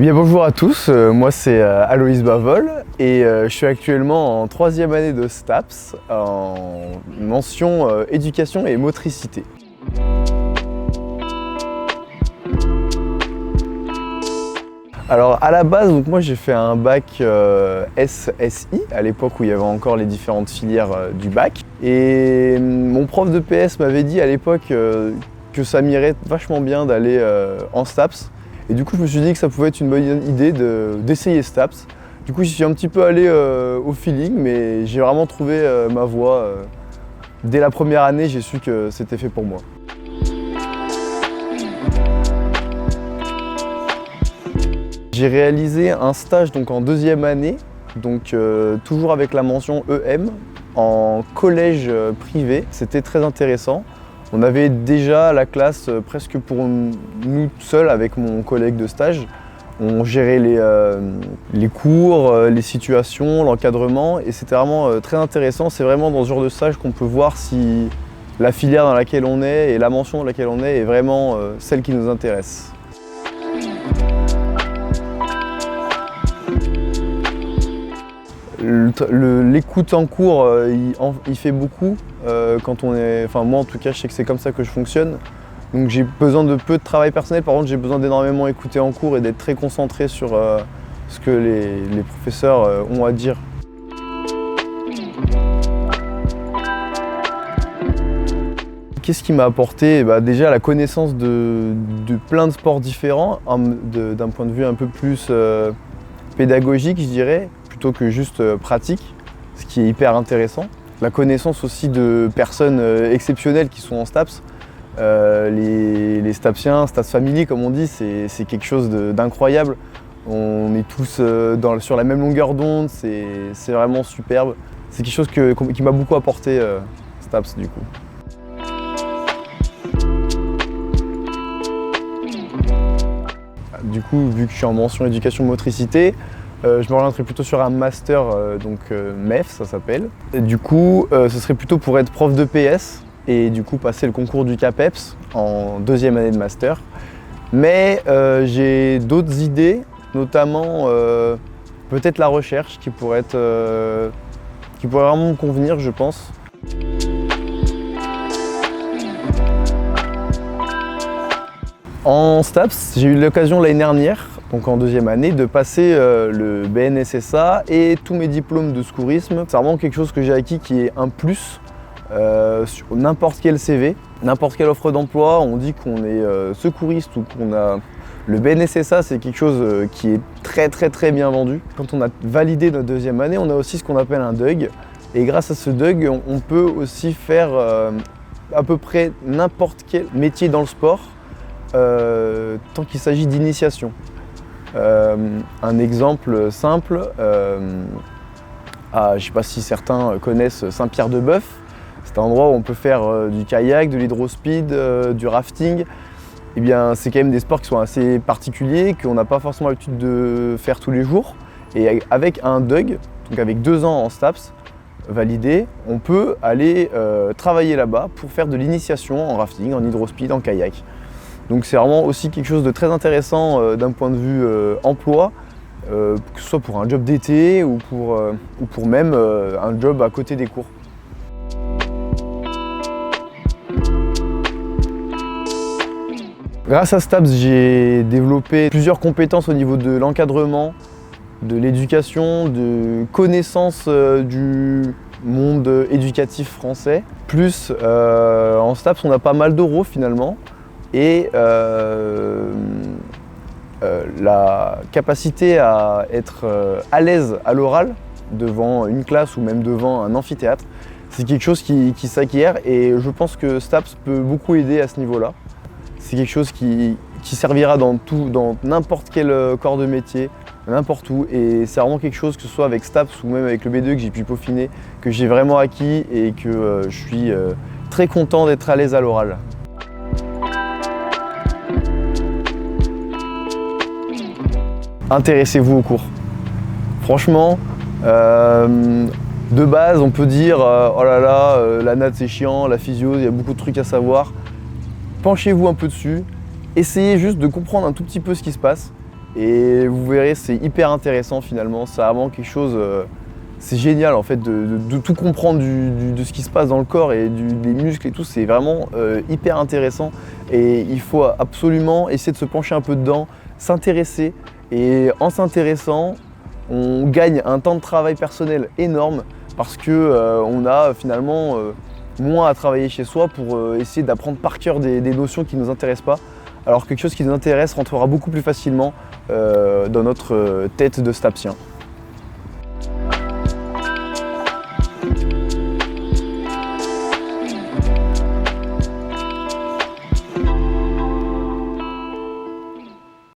Bien, bonjour à tous, moi c'est Aloïs Bavol et je suis actuellement en 3e année de STAPS en mention éducation et motricité. Alors à la base, donc moi j'ai fait un bac SSI à l'époque où il y avait encore les différentes filières du bac, et mon prof de PS m'avait dit à l'époque que ça m'irait vachement bien d'aller en STAPS. Et du coup, je me suis dit que ça pouvait être une bonne idée d'essayer STAPS. Du coup, j'y suis un petit peu allé au feeling, mais j'ai vraiment trouvé ma voie. Dès la première année, j'ai su que c'était fait pour moi. J'ai réalisé un stage donc, en 2e année, donc, toujours avec la mention EM, en collège privé. C'était très intéressant. On avait déjà la classe presque pour nous seuls avec mon collègue de stage. On gérait les cours, les situations, l'encadrement, et c'était vraiment très intéressant. C'est vraiment dans ce genre de stage qu'on peut voir si la filière dans laquelle on est et la mention dans laquelle on est vraiment celle qui nous intéresse. L'écoute en cours, il fait beaucoup quand on est... Enfin moi en tout cas, je sais que c'est comme ça que je fonctionne. Donc j'ai besoin de peu de travail personnel, par contre j'ai besoin d'énormément écouter en cours et d'être très concentré sur ce que les professeurs ont à dire. Qu'est-ce qui m'a apporté? Déjà la connaissance de plein de sports différents, d'un point de vue un peu plus pédagogique je dirais, plutôt que juste pratique, ce qui est hyper intéressant. La connaissance aussi de personnes exceptionnelles qui sont en STAPS. Les STAPsiens, STAPS Family comme on dit, c'est quelque chose d'incroyable. On est tous sur la même longueur d'onde, c'est vraiment superbe. C'est quelque chose qui m'a beaucoup apporté STAPS du coup. Du coup, vu que je suis en mention éducation motricité, je m'orienterai plutôt sur un master, MEF ça s'appelle. Du coup, ce serait plutôt pour être prof de PS et du coup passer le concours du CAPEPS en 2e année de master. Mais j'ai d'autres idées, notamment peut-être la recherche qui pourrait vraiment me convenir, je pense. En STAPS, j'ai eu l'occasion l'année dernière, donc en 2e année, de passer le BNSSA et tous mes diplômes de secourisme. C'est vraiment quelque chose que j'ai acquis qui est un plus sur n'importe quel CV, n'importe quelle offre d'emploi. On dit qu'on est secouriste ou qu'on a... Le BNSSA, c'est quelque chose qui est très bien vendu. Quand on a validé notre 2e année, on a aussi ce qu'on appelle un DUG. Et grâce à ce DUG, on peut aussi faire à peu près n'importe quel métier dans le sport, tant qu'il s'agit d'initiation. Un exemple simple, je ne sais pas si certains connaissent Saint-Pierre-de-Bœuf. C'est un endroit où on peut faire du kayak, de l'hydrospeed, du rafting. Eh bien, c'est quand même des sports qui sont assez particuliers, qu'on n'a pas forcément l'habitude de faire tous les jours. Et avec un DUG, donc avec 2 ans en STAPS validé, on peut aller travailler là-bas pour faire de l'initiation en rafting, en hydrospeed, en kayak. Donc c'est vraiment aussi quelque chose de très intéressant d'un point de vue emploi, que ce soit pour un job d'été ou pour même un job à côté des cours. Grâce à STAPS, j'ai développé plusieurs compétences au niveau de l'encadrement, de l'éducation, de connaissance du monde éducatif français. Plus en STAPS, on a pas mal d'oraux finalement. Et la capacité à être à l'aise à l'oral devant une classe ou même devant un amphithéâtre, c'est quelque chose qui s'acquiert et je pense que STAPS peut beaucoup aider à ce niveau-là. C'est quelque chose qui servira dans n'importe quel corps de métier, n'importe où, et c'est vraiment quelque chose, que ce soit avec STAPS ou même avec le B2 que j'ai pu peaufiner, que j'ai vraiment acquis et que je suis très content d'être à l'aise à l'oral. Intéressez-vous aux cours. Franchement, de base, on peut dire oh là là, la natte c'est chiant, la physio, il y a beaucoup de trucs à savoir. Penchez-vous un peu dessus, essayez juste de comprendre un tout petit peu ce qui se passe Et vous verrez, c'est hyper intéressant finalement, c'est vraiment quelque chose, c'est génial en fait de tout comprendre de ce qui se passe dans le corps et des muscles et tout, c'est vraiment hyper intéressant et il faut absolument essayer de se pencher un peu dedans, s'intéresser et en s'intéressant, on gagne un temps de travail personnel énorme parce que on a finalement moins à travailler chez soi pour essayer d'apprendre par cœur des notions qui ne nous intéressent pas. Alors quelque chose qui nous intéresse rentrera beaucoup plus facilement dans notre tête de stapsien.